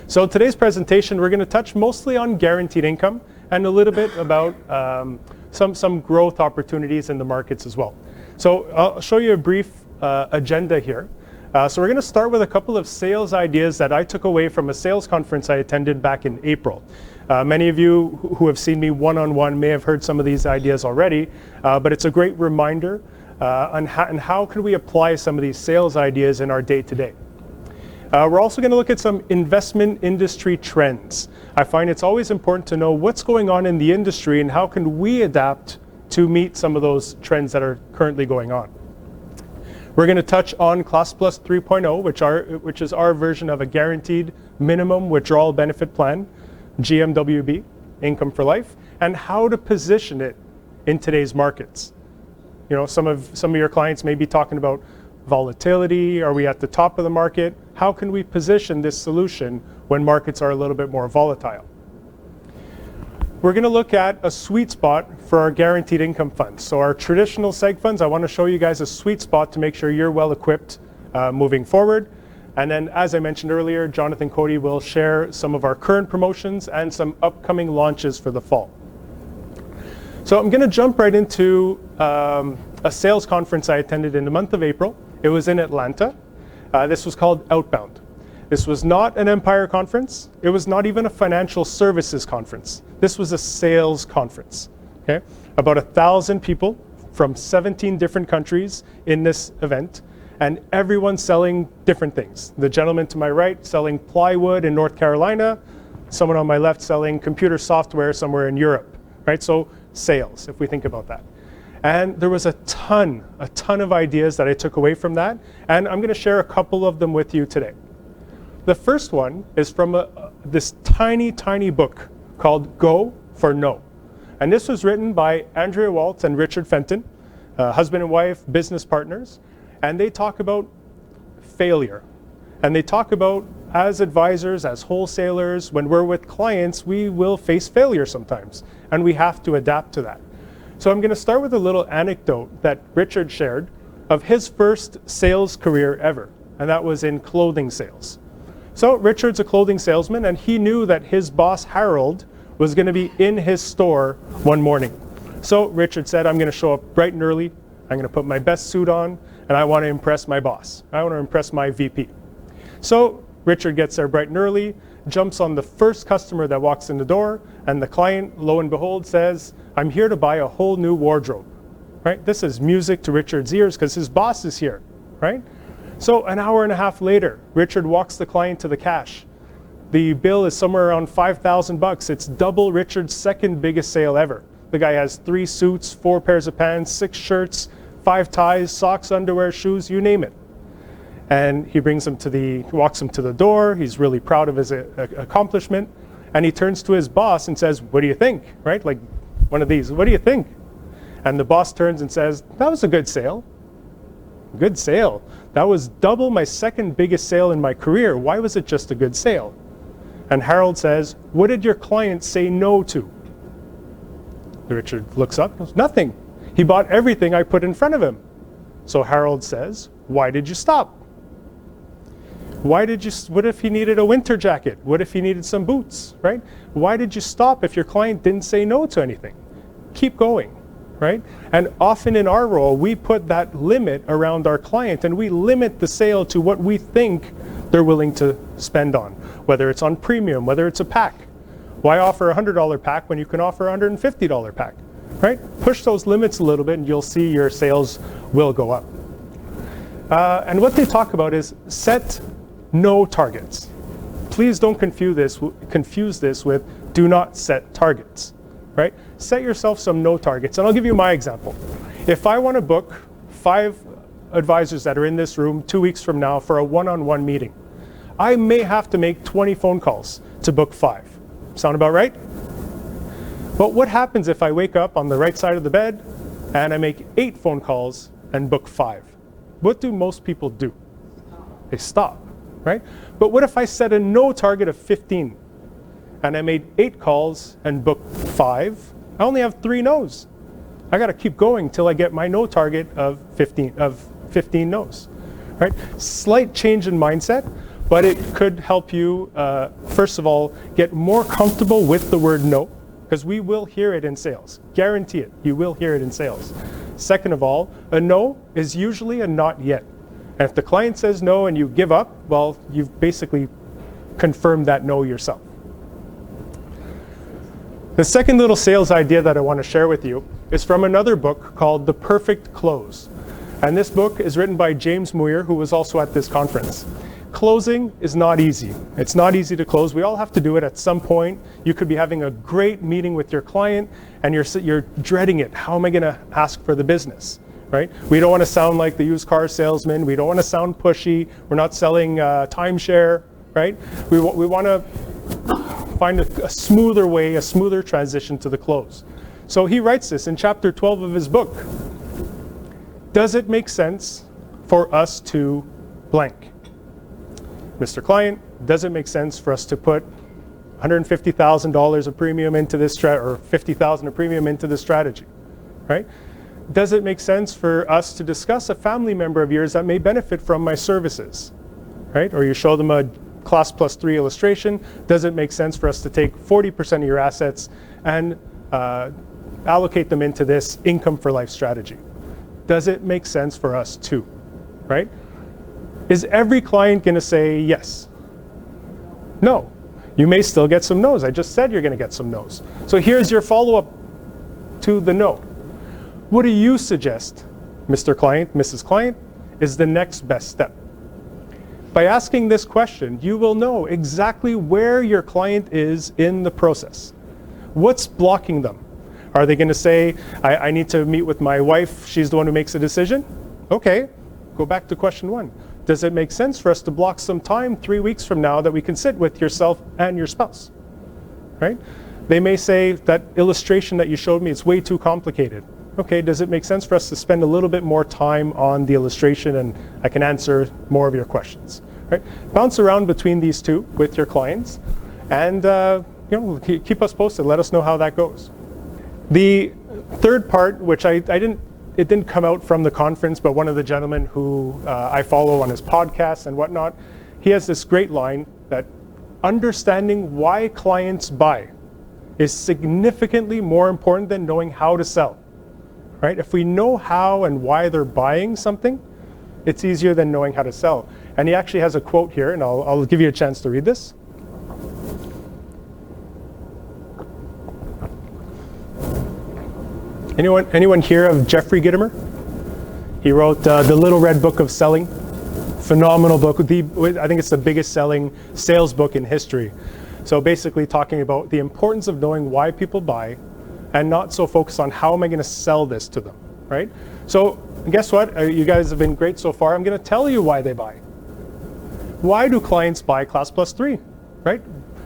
So today's presentation, we're going to touch mostly on guaranteed income and a little bit about some growth opportunities in the markets as well. So I'll show you a brief agenda here. So we're going to start with a couple of sales ideas that I took away from a sales conference I attended back in April. Many of you who have seen me one-on-one may have heard some of these ideas already, but it's a great reminder on how can we apply some of these sales ideas in our day-to-day. We're also going to look at some investment industry trends. I find it's always important to know what's going on in the industry and how can we adapt to meet some of those trends that are currently going on. We're going to touch on ClassPLus 3.0, which is our version of a guaranteed minimum withdrawal benefit plan, GMWB, Income for Life, and how to position it in today's markets. You know, some of your clients may be talking about volatility. Are we at the top of the market? How can we position this solution when markets are a little bit more volatile? We're going to look at a sweet spot for our guaranteed income funds. So our traditional seg funds, I want to show you guys a sweet spot to make sure you're well equipped moving forward. And then, as I mentioned earlier, Jonathan Cody will share some of our current promotions and some upcoming launches for the fall. So I'm going to jump right into a sales conference I attended in the month of April. It was in Atlanta. This was called Outbound. This was not an Empire conference. It was not even a financial services conference. This was a sales conference. Okay? About 1,000 people from 17 different countries in this event, and everyone selling different things. The gentleman to my right selling plywood in North Carolina, someone on my left selling computer software somewhere in Europe, right? So sales, if we think about that. And there was a ton of ideas that I took away from that, and I'm going to share a couple of them with you today. The first one is from this tiny book called Go for No. And this was written by Andrea Waltz and Richard Fenton, husband and wife, business partners, and they talk about failure. And they talk about, as advisors, as wholesalers, when we're with clients, we will face failure sometimes, and we have to adapt to that. So I'm going to start with a little anecdote that Richard shared of his first sales career ever, and that was in clothing sales. So Richard's a clothing salesman, and he knew that his boss, Harold, was going to be in his store one morning. So Richard said, I'm going to show up bright and early, I'm going to put my best suit on, and I want to impress my boss. I want to impress my VP. So Richard gets there bright and early, jumps on the first customer that walks in the door, and the client, lo and behold, says, I'm here to buy a whole new wardrobe, right? This is music to Richard's ears because his boss is here, right? So an hour and a half later, Richard walks the client to the cash. The bill is somewhere around $5,000. It's double Richard's second biggest sale ever. The guy has 3 suits, 4 pairs of pants, 6 shirts, 5 ties, socks, underwear, shoes, you name it. And he walks him to the door. He's really proud of his accomplishment. And he turns to his boss and says, what do you think? Right? Like one of these, what do you think? And the boss turns and says, that was a good sale. Good sale. That was double my second biggest sale in my career. Why was it just a good sale? And Harold says, what did your client say no to? Richard looks up and goes, nothing. He bought everything I put in front of him. So Harold says, why did you stop? What if he needed a winter jacket? What if he needed some boots, right? Why did you stop if your client didn't say no to anything? Keep going, right? And often in our role, we put that limit around our client and we limit the sale to what we think they're willing to spend on, whether it's on premium, whether it's a pack. Why offer a $100 pack when you can offer a $150 pack, right? Push those limits a little bit and you'll see your sales will go up. And what they talk about is set no targets. Please don't confuse this with do not set targets, right? Set yourself some no targets. And I'll give you my example. If I want to book 5 advisors that are in this room 2 weeks from now for a one-on-one meeting, I may have to make 20 phone calls to book 5. Sound about right? But what happens if I wake up on the right side of the bed and I make 8 phone calls and book 5? What do most people do? They stop, right? But what if I set a no target of 15 and I made 8 calls and booked 5? I only have 3 no's. I got to keep going till I get my no target of 15 no's, right? Slight change in mindset, but it could help you, first of all, get more comfortable with the word no, because we will hear it in sales. Guarantee it, you will hear it in sales. Second of all, a no is usually a not yet. And if the client says no and you give up, well, you've basically confirmed that no yourself. The second little sales idea that I want to share with you is from another book called The Perfect Close. And this book is written by James Muir, who was also at this conference. Closing is not easy. It's not easy to close. We all have to do it at some point. You could be having a great meeting with your client and you're dreading it. How am I going to ask for the business? Right? We don't want to sound like the used car salesman. We don't want to sound pushy. We're not selling timeshare, right? We want to find a smoother way, a smoother transition to the close. So he writes this in chapter 12 of his book. Does it make sense for us to blank? Mr. Client, does it make sense for us to put $150,000 of premium into this or $50,000 of premium into this strategy, right? Does it make sense for us to discuss a family member of yours that may benefit from my services, right? Or you show them a ClassPLus 3 illustration. Does it make sense for us to take 40% of your assets and allocate them into this income for life strategy? Does it make sense for us to, right? Is every client going to say yes? No. You may still get some no's. I just said you're going to get some no's. So here's your follow-up to the no. What do you suggest, Mr. Client, Mrs. Client, is the next best step? By asking this question, you will know exactly where your client is in the process. What's blocking them? Are they going to say, I need to meet with my wife, she's the one who makes a decision? Okay, go back to question 1. Does it make sense for us to block some time 3 weeks from now that we can sit with yourself and your spouse? Right? They may say, that illustration that you showed me, it's way too complicated. Okay, does it make sense for us to spend a little bit more time on the illustration and I can answer more of your questions? Right? Bounce around between these two with your clients and keep us posted. Let us know how that goes. The third part, which it didn't come out from the conference, but one of the gentlemen who I follow on his podcast and whatnot, he has this great line that understanding why clients buy is significantly more important than knowing how to sell. Right? If we know how and why they're buying something, it's easier than knowing how to sell. And he actually has a quote here, and I'll give you a chance to read this. Anyone hear of Jeffrey Gitomer? He wrote The Little Red Book of Selling. Phenomenal book. I think it's the biggest selling sales book in history. So basically talking about the importance of knowing why people buy and not so focused on how am I going to sell this to them, right? So guess what? You guys have been great so far. I'm going to tell you why they buy. Why do clients buy ClassPLus 3, right?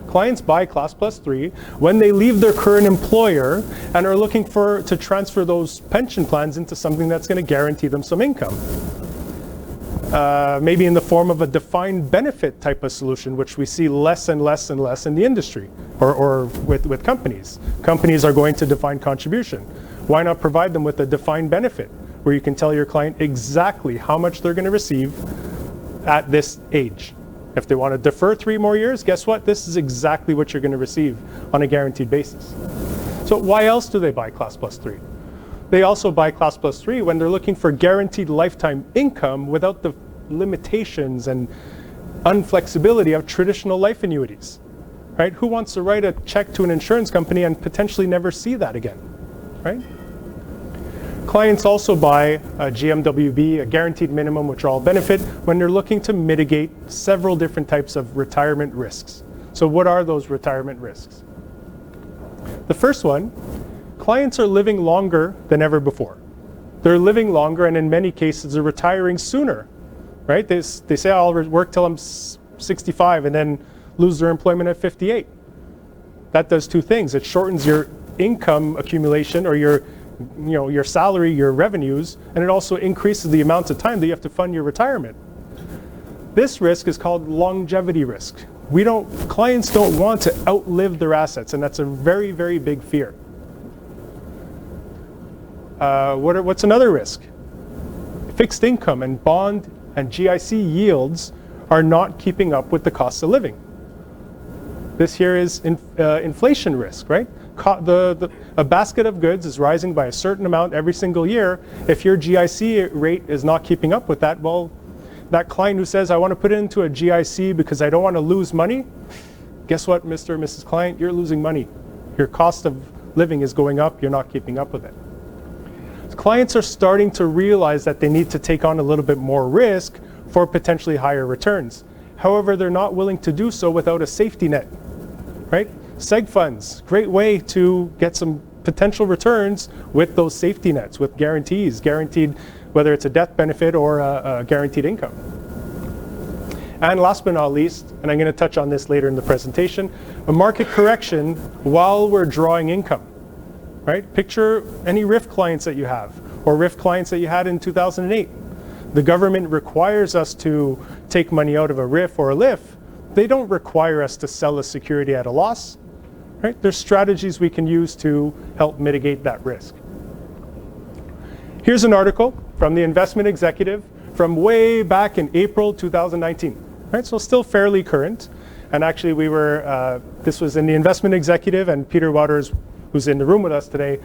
Clients buy ClassPLus 3 when they leave their current employer and are looking to transfer those pension plans into something that's going to guarantee them some income. Maybe in the form of a defined benefit type of solution, which we see less and less and less in the industry or with companies. Companies are going to defined contribution. Why not provide them with a defined benefit where you can tell your client exactly how much they're going to receive at this age? If they want to defer 3 more years, guess what? This is exactly what you're going to receive on a guaranteed basis. So why else do they buy ClassPLus 3? They also buy ClassPLus 3 when they're looking for guaranteed lifetime income without the limitations and unflexibility of traditional life annuities, right? Who wants to write a check to an insurance company and potentially never see that again, right? Clients also buy a GMWB, a guaranteed minimum withdrawal benefit, when they're looking to mitigate several different types of retirement risks. So what are those retirement risks? The first one, clients are living longer than ever before. They're living longer, and in many cases they're retiring sooner, right? They say, I'll work till I'm 65 and then lose their employment at 58. That does 2 things. It shortens your income accumulation or your salary, your revenues, and it also increases the amount of time that you have to fund your retirement. This risk is called longevity risk. Clients don't want to outlive their assets, and that's a very, very big fear. What's another risk? Fixed income and bond and GIC yields are not keeping up with the cost of living. This here is inflation risk, right? A basket of goods is rising by a certain amount every single year. If your GIC rate is not keeping up with that, well, that client who says, I want to put it into a GIC because I don't want to lose money, guess what, Mr. or Mrs. Client? You're losing money. Your cost of living is going up. You're not keeping up with it. So clients are starting to realize that they need to take on a little bit more risk for potentially higher returns. However, they're not willing to do so without a safety net, right? Seg funds, great way to get some potential returns with those safety nets, with guarantees, guaranteed, whether it's a death benefit or a guaranteed income. And last but not least, and I'm going to touch on this later in the presentation, a market correction while we're drawing income, right? Picture any RIF clients that you have, or RIF clients that you had in 2008. The government requires us to take money out of a RIF or a LIF. They don't require us to sell a security at a loss, right? There's strategies we can use to help mitigate that risk. Here's an article from the Investment Executive from way back in April 2019, right? So still fairly current. And actually we were, this was in the Investment Executive, and Peter Waters, who's in the room with us today,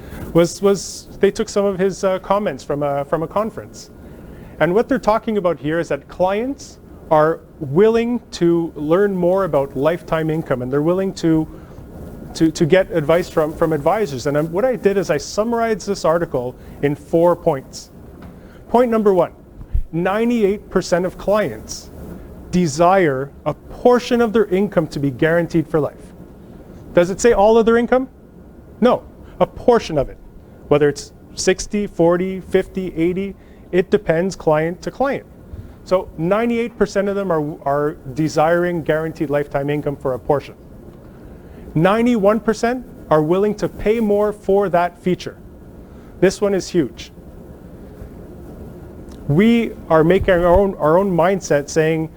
they took some of his comments from a conference. And what they're talking about here is that clients are willing to learn more about lifetime income, and they're willing to get advice from advisors. And what I did is I summarized this article in 4 points. Point number 1, 98% of clients desire a portion of their income to be guaranteed for life. Does it say all of their income? No, a portion of it. Whether it's 60, 40, 50, 80, it depends client to client. So 98% of them are desiring guaranteed lifetime income for a portion. 91% are willing to pay more for that feature. This one is huge. We are making our own mindset saying,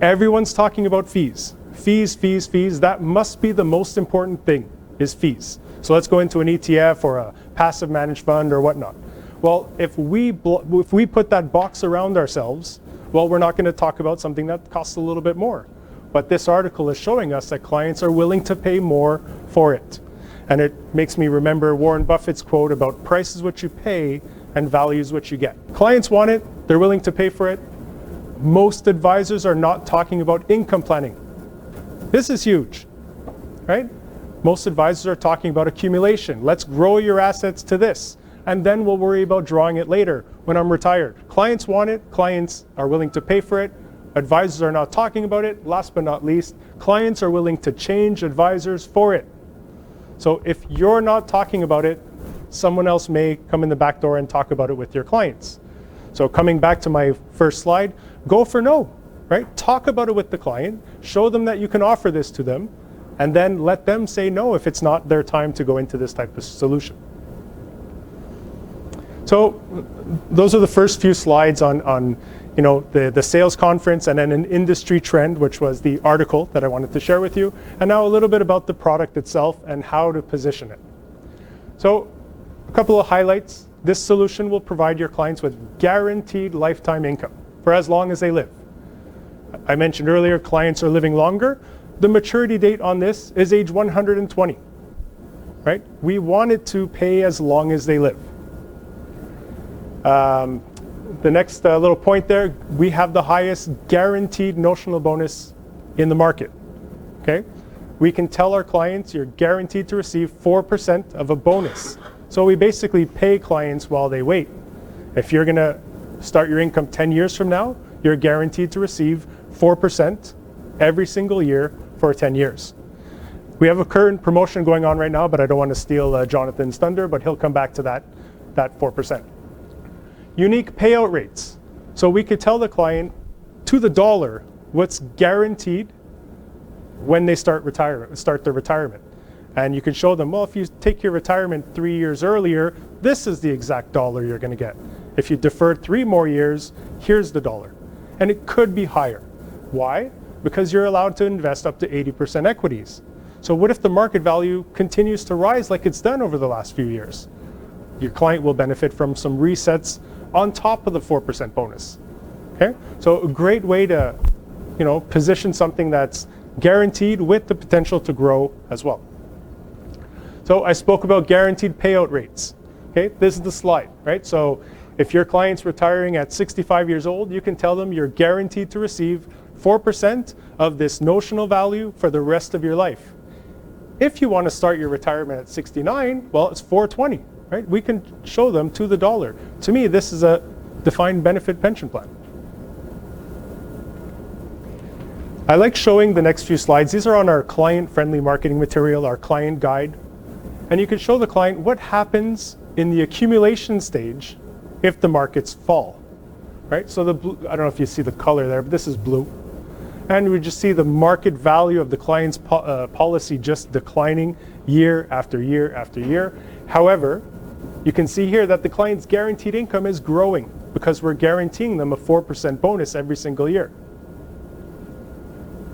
everyone's talking about fees. Fees, fees, fees. That must be the most important thing, is fees. So let's go into an ETF or a passive managed fund or whatnot. Well, if we put that box around ourselves, well, we're not going to talk about something that costs a little bit more. But this article is showing us that clients are willing to pay more for it. And it makes me remember Warren Buffett's quote about price is what you pay and value is what you get. Clients want it, they're willing to pay for it. Most advisors are not talking about income planning. This is huge, right? Most advisors are talking about accumulation. Let's grow your assets to this, and then we'll worry about drawing it later when I'm retired. Clients want it, clients are willing to pay for it. Advisors are not talking about it. Last but not least, clients are willing to change advisors for it. So if you're not talking about it, someone else may come in the back door and talk about it with your clients. So coming back to my first slide, go for no, right? Talk about it with the client, show them that you can offer this to them, and then let them say no if it's not their time to go into this type of solution. So those are the first few slides on the sales conference, and then an industry trend, which was the article that I wanted to share with you. And now a little bit about the product itself and how to position it. So a couple of highlights. This solution will provide your clients with guaranteed lifetime income for as long as they live. I mentioned earlier, clients are living longer. The maturity date on this is age 120, right? We want it to pay as long as they live. The next little point there, we have the highest guaranteed notional bonus in the market, okay? We can tell our clients you're guaranteed to receive 4% of a bonus. So we basically pay clients while they wait. If you're gonna start your income 10 years from now, you're guaranteed to receive 4% every single year for 10 years. We have a current promotion going on right now, but I don't want to steal Jonathan's thunder, but he'll come back to that 4%. Unique payout rates. So we could tell the client to the dollar what's guaranteed when they start their retirement. And you can show them, well, if you take your retirement 3 years earlier, this is the exact dollar you're going to get. If you deferred 3 more years, here's the dollar. And it could be higher. Why? Because you're allowed to invest up to 80% equities. So what if the market value continues to rise like it's done over the last few years? Your client will benefit from some resets on top of the 4% bonus. Okay? So a great way to position something that's guaranteed with the potential to grow as well. So I spoke about guaranteed payout rates. Okay, this is the slide, right? So if your client's retiring at 65 years old, you can tell them you're guaranteed to receive 4% of this notional value for the rest of your life. If you want to start your retirement at 69, well, it's 420, right? We can show them to the dollar. To me, this is a defined benefit pension plan. I like showing the next few slides. These are on our client-friendly marketing material, our client guide. And you can show the client what happens in the accumulation stage if the markets fall, right? So the blue, I don't know if you see the color there, but this is blue. And we just see the market value of the client's policy just declining year after year after year. However, you can see here that the client's guaranteed income is growing because we're guaranteeing them a 4% bonus every single year.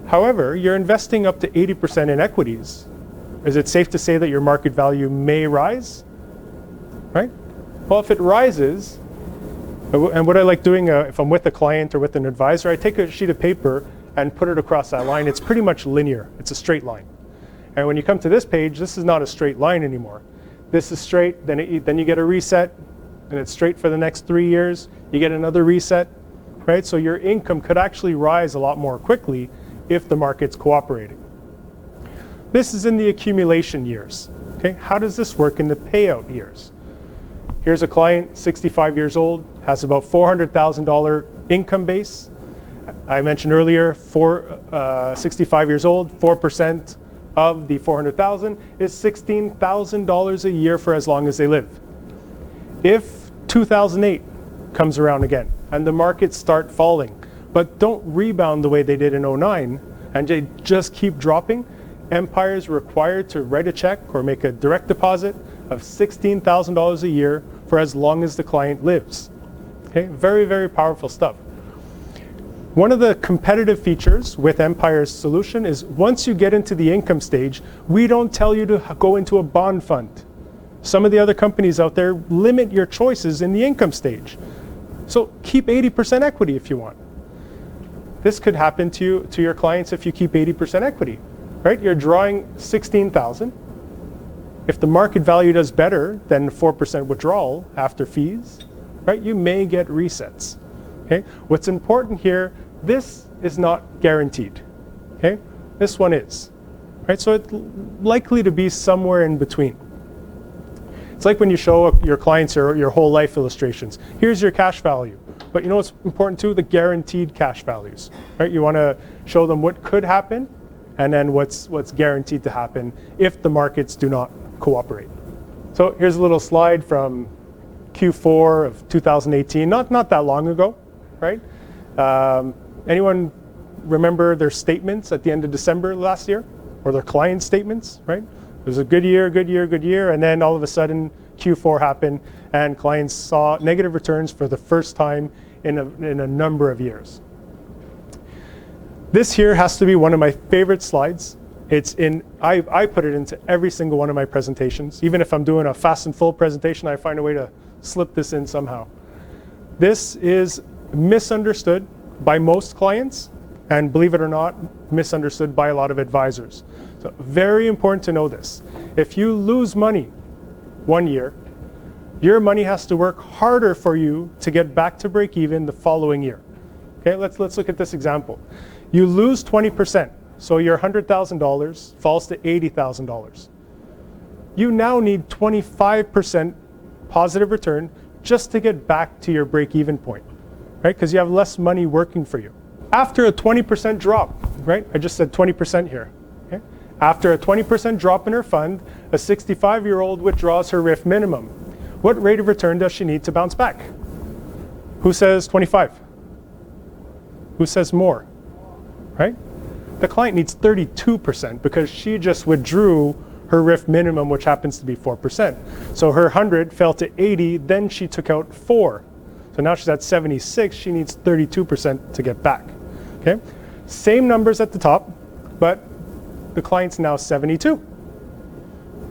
However, you're investing up to 80% in equities. Is it safe to say that your market value may rise? Right? Well, if it rises, and what I like doing if I'm with a client or with an advisor, I take a sheet of paper and put it across that line. It's pretty much linear. It's a straight line. And when you come to this page, this is not a straight line anymore. This is straight, then you get a reset, and it's straight for the next 3 years. You get another reset, right? So your income could actually rise a lot more quickly if the market's cooperating. This is in the accumulation years. Okay, how does this work in the payout years? Here's a client, 65 years old, has about $400,000 income base. I mentioned earlier, 65 years old, 4% of the 400,000 is $16,000 a year for as long as they live. If 2008 comes around again and the markets start falling, but don't rebound the way they did in 09, and they just keep dropping, Empire is required to write a check or make a direct deposit of $16,000 a year for as long as the client lives. Okay, very, very powerful stuff. One of the competitive features with Empire's solution is once you get into the income stage, we don't tell you to go into a bond fund. Some of the other companies out there limit your choices in the income stage. So keep 80% equity if you want. This could happen to your clients if you keep 80% equity, right? You're drawing $16,000. If the market value does better than 4% withdrawal after fees, right, you may get resets. Okay? What's important here, this is not guaranteed. Okay? This one is. Right? So it's likely to be somewhere in between. It's like when you show your clients your whole life illustrations. Here's your cash value. But you know what's important too? The guaranteed cash values. Right? You want to show them what could happen and then what's guaranteed to happen if the markets do not cooperate. So here's a little slide from Q4 of 2018, not that long ago, right? Anyone remember their statements at the end of December last year, or their client statements, right? It was a good year, good year, good year, and then all of a sudden Q4 happened and clients saw negative returns for the first time in a number of years. This here has to be one of my favorite slides. I put it into every single one of my presentations. Even if I'm doing a fast and full presentation, I find a way to slip this in somehow. This is misunderstood by most clients, and believe it or not, misunderstood by a lot of advisors. So very important to know this. If you lose money one year, your money has to work harder for you to get back to break even the following year. Okay, let's look at this example. You lose 20%, so your $100,000 falls to $80,000. You now need 25% positive return just to get back to your break-even point, right? Because you have less money working for you. After a 20% drop, right? I just said 20% here. Okay? After a 20% drop in her fund, a 65-year-old withdraws her RIF minimum. What rate of return does she need to bounce back? Who says 25? Who says more? Right? The client needs 32% because she just withdrew her RIF minimum, which happens to be 4%. So her 100 fell to 80, then she took out 4. So now she's at 76, she needs 32% to get back. Okay? Same numbers at the top, but the client's now 72.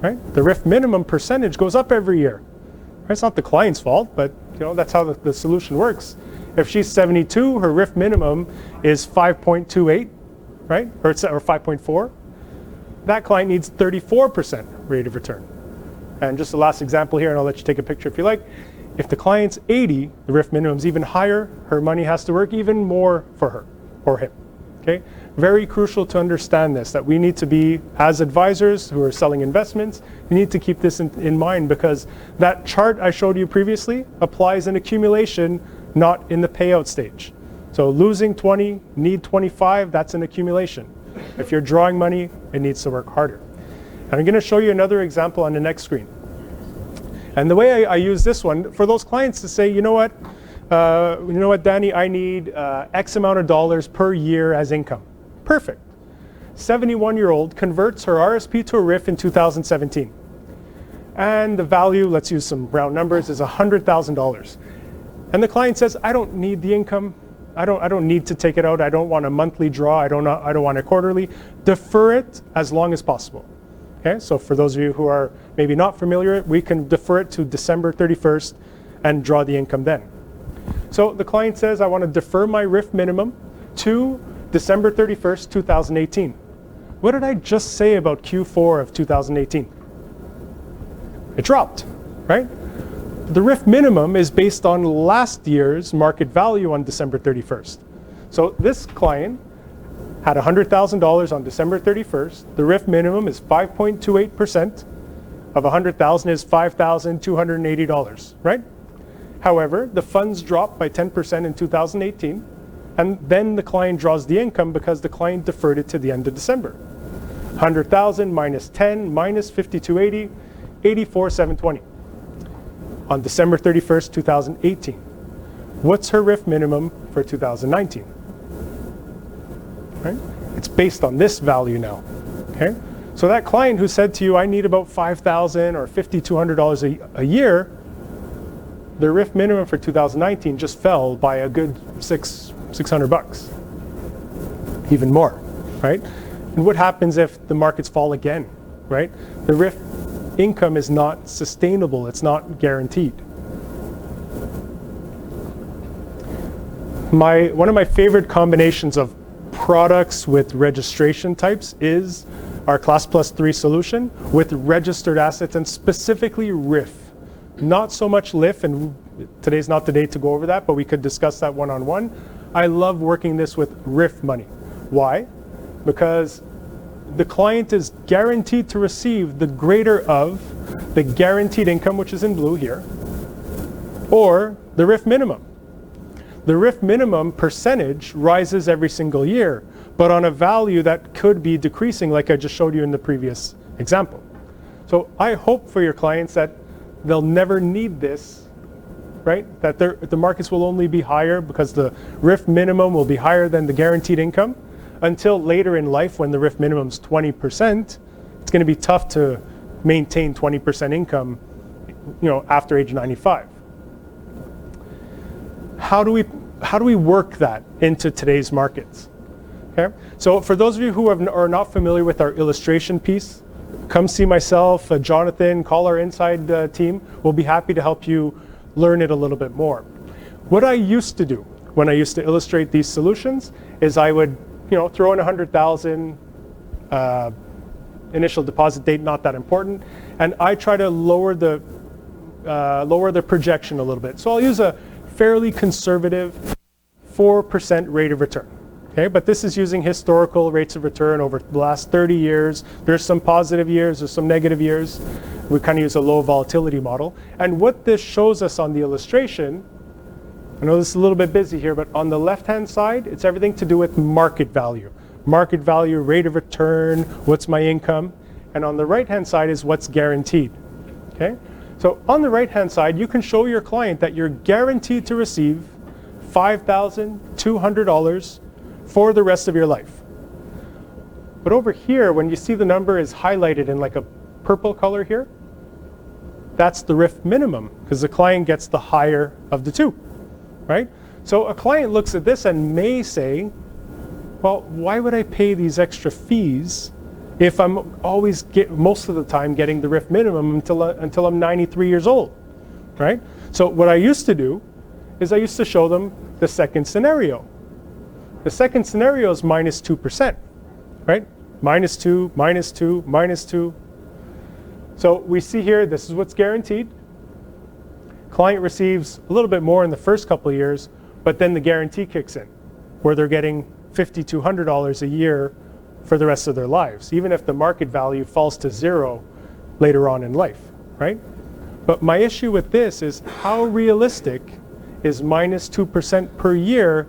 Right? The RIF minimum percentage goes up every year. Right? It's not the client's fault, but you know that's how the solution works. If she's 72, her RIF minimum is 5.28, right? Or 5.4. That client needs 34% rate of return. And just the last example here, and I'll let you take a picture if you like. If the client's 80, the RIF minimum is even higher. Her money has to work even more for her or him. Okay? Very crucial to understand this, that we need to be, as advisors who are selling investments, we need to keep this in mind, because that chart I showed you previously applies in accumulation, not in the payout stage. So losing 20, need 25, that's an accumulation. If you're drawing money, it needs to work harder. And I'm going to show you another example on the next screen. And the way I use this one, for those clients to say, you know what, Danny, I need X amount of dollars per year as income. Perfect. 71-year-old converts her RSP to a RIF in 2017. And the value, let's use some round numbers, is $100,000. And the client says, I don't need the income. I don't need to take it out. I don't want a monthly draw. I don't want a quarterly. Defer it as long as possible. Okay, so for those of you who are maybe not familiar, we can defer it to December 31st and draw the income then. So the client says, I want to defer my RIF minimum to December 31st, 2018. What did I just say about Q4 of 2018? It dropped, right? The RIF minimum is based on last year's market value on December 31st. So this client had $100,000 on December 31st. The RIF minimum is 5.28% of $100,000 is $5,280, right? However, the funds dropped by 10% in 2018, and then the client draws the income because the client deferred it to the end of December. 100,000 minus 10 minus 5,280, 84,720. On December 31st, 2018. What's her RIF minimum for 2019? Right? It's based on this value now. Okay? So that client who said to you, I need about $5,000 or $5,200 a year, the RIF minimum for 2019 just fell by a good $600, even more, right? And what happens if the markets fall again, right? The RIF income is not sustainable, it's not guaranteed. One of my favorite combinations of products with registration types is our ClassPLus 3 solution with registered assets, and specifically RIF. Not so much LIF, and today's not the day to go over that, but we could discuss that one-on-one. I love working this with RIF money. Why? Because the client is guaranteed to receive the greater of the guaranteed income, which is in blue here, or the RIF minimum. The RIF minimum percentage rises every single year, but on a value that could be decreasing, like I just showed you in the previous example. So I hope for your clients that they'll never need this, right? That the markets will only be higher because the RIF minimum will be higher than the guaranteed income, until later in life when the RIF minimum is 20%, it's going to be tough to maintain 20% income, after age 95. How do we work that into today's markets? Okay, so for those of you who are not familiar with our illustration piece, come see myself, Jonathan, call our inside team. We'll be happy to help you learn it a little bit more. What I used to do when I used to illustrate these solutions is I would throw in 100,000, initial deposit date, not that important, and I try to lower the projection a little bit. So I'll use a fairly conservative 4% rate of return. Okay, but this is using historical rates of return over the last 30 years. There's some positive years, there's some negative years. We kind of use a low volatility model. And what this shows us on the illustration, I know this is a little bit busy here, but on the left-hand side, it's everything to do with market value. Market value, rate of return, what's my income? And on the right-hand side is what's guaranteed. Okay? So on the right-hand side, you can show your client that you're guaranteed to receive $5,200 for the rest of your life. But over here, when you see the number is highlighted in like a purple color here, that's the RIF minimum, because the client gets the higher of the two, right? So a client looks at this and may say, well, why would I pay these extra fees if I'm always most of the time getting the RIF minimum until I'm 93 years old, right? So what I used to do is I used to show them the second scenario. The second scenario is -2%, right? -2, -2, -2. So we see here, this is what's guaranteed. Client receives a little bit more in the first couple of years, but then the guarantee kicks in, where they're getting $5,200 a year for the rest of their lives, even if the market value falls to zero later on in life, right? But my issue with this is, how realistic is -2% per year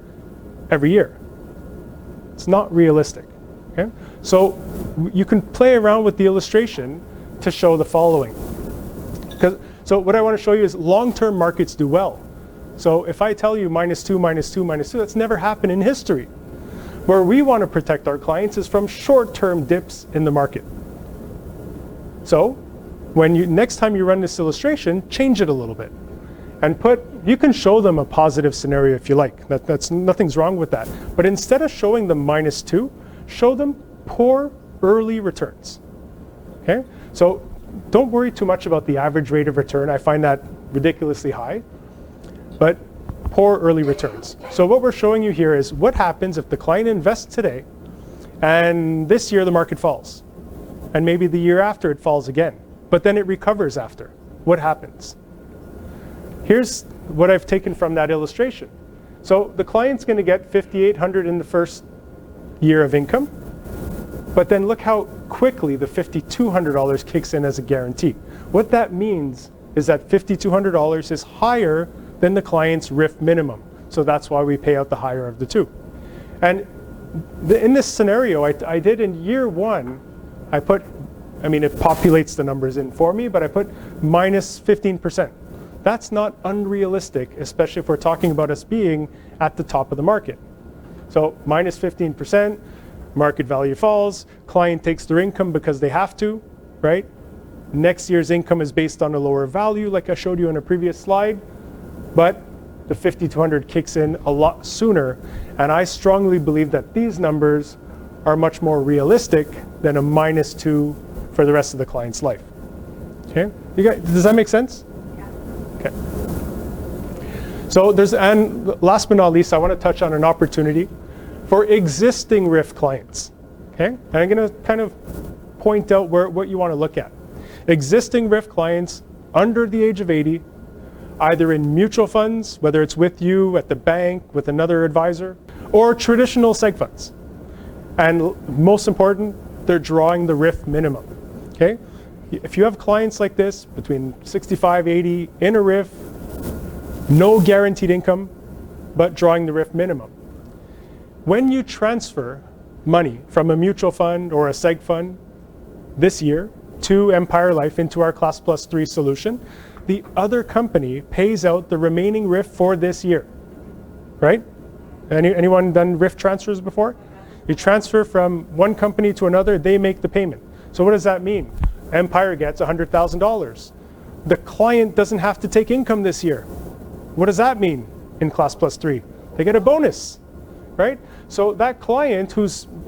every year? It's not realistic, okay? So you can play around with the illustration to show the following. So what I want to show you is long-term markets do well. So if I tell you -2, -2, -2, that's never happened in history. Where we want to protect our clients is from short-term dips in the market. So when next time you run this illustration, change it a little bit. And you can show them a positive scenario if you like. Nothing's wrong with that. But instead of showing them -2, show them poor early returns. Okay? So don't worry too much about the average rate of return. I find that ridiculously high. But poor early returns. So what we're showing you here is what happens if the client invests today and this year the market falls. And maybe the year after it falls again. But then it recovers after. What happens? Here's what I've taken from that illustration. So the client's going to get $5,800 in the first year of income, but then look how quickly the $5,200 kicks in as a guarantee. What that means is that $5,200 is higher than the client's RIF minimum. So that's why we pay out the higher of the two. And in this scenario, I did in year one, it populates the numbers in for me, but I put -15%. That's not unrealistic, especially if we're talking about us being at the top of the market. So -15%, market value falls, client takes their income because they have to, right? Next year's income is based on a lower value, like I showed you on a previous slide, but the $5,200 kicks in a lot sooner, and I strongly believe that these numbers are much more realistic than a -2 for the rest of the client's life. Okay, does that make sense? Okay. So and last but not least, I want to touch on an opportunity for existing RIF clients. Okay, and I'm going to kind of point out what you want to look at. Existing RIF clients under the age of 80, either in mutual funds, whether it's with you at the bank, with another advisor, or traditional seg funds. And most important, they're drawing the RIF minimum. Okay, if you have clients like this between 65, 80 in a RIF, no guaranteed income, but drawing the RIF minimum. When you transfer money from a mutual fund or a seg fund this year to Empire Life into our ClassPLus 3 solution, the other company pays out the remaining RIF for this year, right? Anyone done RIF transfers before? You transfer from one company to another, they make the payment. So what does that mean? Empire gets $100,000. The client doesn't have to take income this year. What does that mean in ClassPLus 3? They get a bonus, right? So that client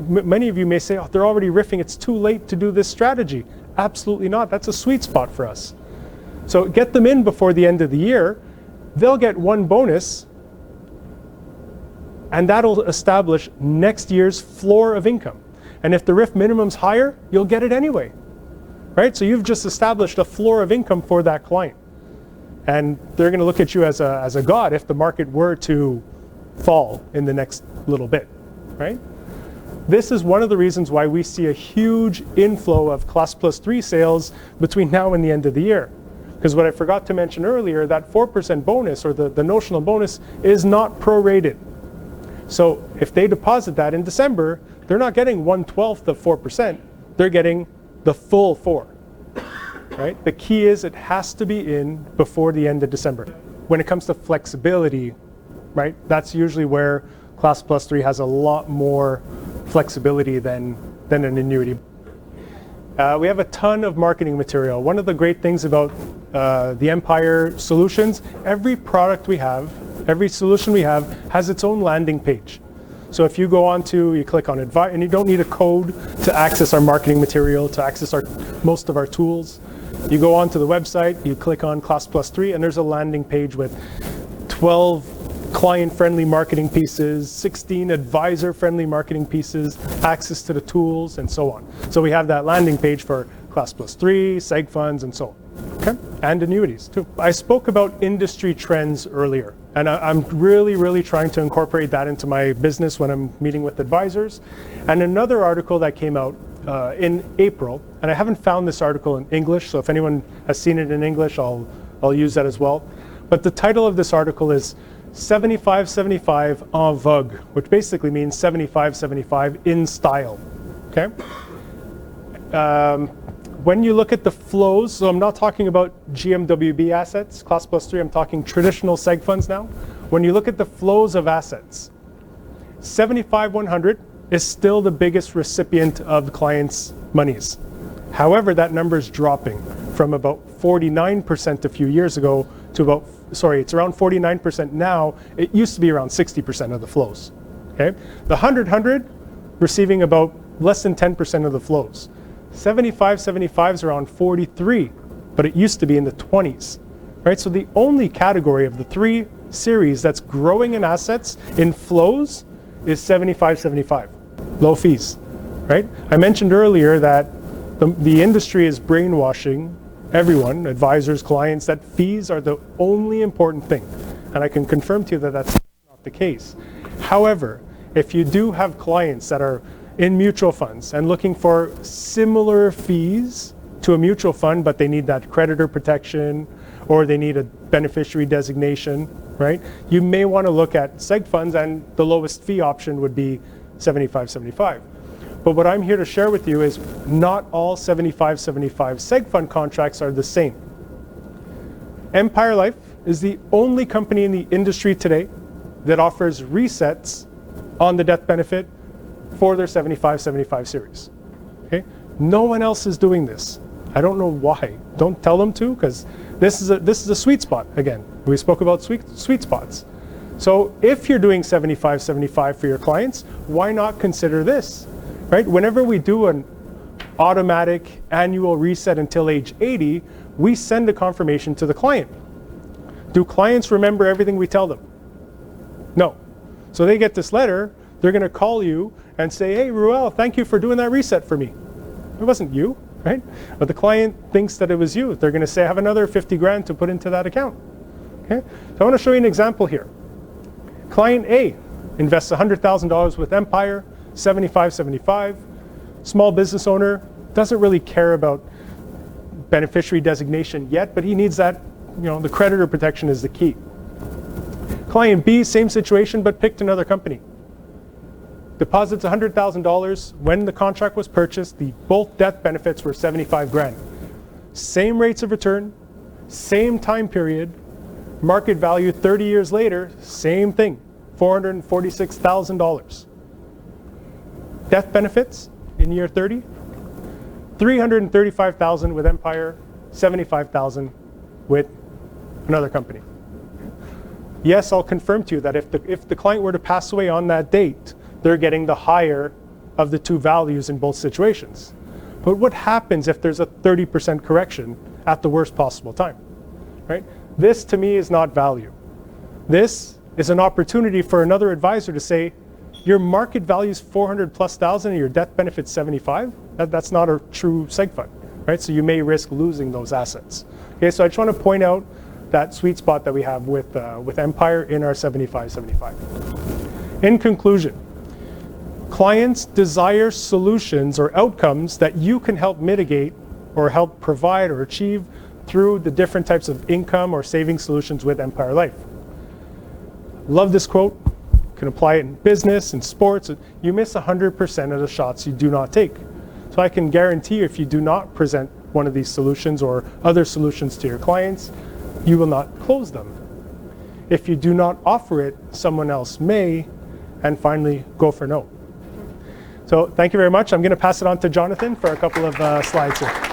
many of you may say, oh, they're already riffing, it's too late to do this strategy. Absolutely not, that's a sweet spot for us. So get them in before the end of the year, they'll get one bonus, and that'll establish next year's floor of income. And if the RIF minimum's higher, you'll get it anyway, right? So you've just established a floor of income for that client. And they're gonna look at you as a god if the market were to fall in the next little bit, right? This is one of the reasons why we see a huge inflow of ClassPLus 3 sales between now and the end of the year. Because what I forgot to mention earlier, that 4% bonus, or the notional bonus, is not prorated. So if they deposit that in December, they're not getting 1/12 of 4%, they're getting the full 4, right? The key is it has to be in before the end of December. When it comes to flexibility, right, that's usually where ClassPLus 3 has a lot more flexibility than an annuity. We have a ton of marketing material. One of the great things about the Empire solutions, every product we have, every solution we have has its own landing page. So if you go on you click on advice, and you don't need a code to access our marketing material, to access most of our tools. You go onto the website, you click on ClassPLus 3, and there's a landing page with 12 client-friendly marketing pieces, 16 advisor-friendly marketing pieces, access to the tools, and so on. So we have that landing page for ClassPLus 3, seg funds, and so on. Okay? And annuities too. I spoke about industry trends earlier, and I'm really trying to incorporate that into my business when I'm meeting with advisors. And another article that came out in April, and I haven't found this article in English, so if anyone has seen it in English, I'll use that as well. But the title of this article is 75-75 en vogue, which basically means 75-75 in style. Okay? When you look at the flows, so I'm not talking about GMWB assets, ClassPLus 3, I'm talking traditional seg funds now. When you look at the flows of assets, 75-100 is still the biggest recipient of the clients' monies. However, that number is dropping from about 49% a few years ago to about, it's around 49% now. It used to be around 60% of the flows. Okay? The 100-100 receiving about less than 10% of the flows. 75-75 is around 43, but it used to be in the 20s. Right? So the only category of the three series that's growing in assets in flows is 75-75, low fees. Right? I mentioned earlier that the industry is brainwashing everyone, advisors, clients, that fees are the only important thing. And I can confirm to you that that's not the case. However, if you do have clients that are in mutual funds and looking for similar fees to a mutual fund, but they need that creditor protection or they need a beneficiary designation, right? You may want to look at seg funds, and the lowest fee option would be 75-75. But what I'm here to share with you is not all 75-75 seg fund contracts are the same. Empire Life is the only company in the industry today that offers resets on the death benefit for their 75-75 series. Okay? No one else is doing this. I don't know why. Don't tell them to, because this is a sweet spot. Again, we spoke about sweet spots. So if you're doing 75-75 for your clients, why not consider this? Right? Whenever we do an automatic annual reset until age 80, we send a confirmation to the client. Do clients remember everything we tell them? No. So they get this letter, they're going to call you and say, hey, Ruel, thank you for doing that reset for me. It wasn't you, right? But the client thinks that it was you. They're going to say, I have another 50 grand to put into that account. Okay? So I want to show you an example here. Client A invests $100,000 with Empire, 75-75, small business owner, doesn't really care about beneficiary designation yet, but he needs that, the creditor protection is the key. Client B, same situation, but picked another company. Deposits $100,000. When the contract was purchased, both death benefits were 75 grand. Same rates of return, same time period, market value 30 years later, same thing, $446,000. Death benefits in year 30, $335,000 with Empire, $75,000 with another company. Yes, I'll confirm to you that if the client were to pass away on that date, they're getting the higher of the two values in both situations. But what happens if there's a 30% correction at the worst possible time? Right? This to me is not value. This is an opportunity for another advisor to say, your market value is 400,000+ and your death benefit 75. That's not a true seg fund, right? So you may risk losing those assets. Okay, so I just want to point out that sweet spot that we have with Empire in our 75-75. In conclusion, clients desire solutions or outcomes that you can help mitigate or help provide or achieve through the different types of income or saving solutions with Empire Life. Love this quote. Can apply it in business, in sports. You miss 100% of the shots you do not take. So I can guarantee you, if you do not present one of these solutions or other solutions to your clients, you will not close them. If you do not offer it, someone else may. And finally, go for no. So thank you very much. I'm going to pass it on to Jonathan for a couple of slides here.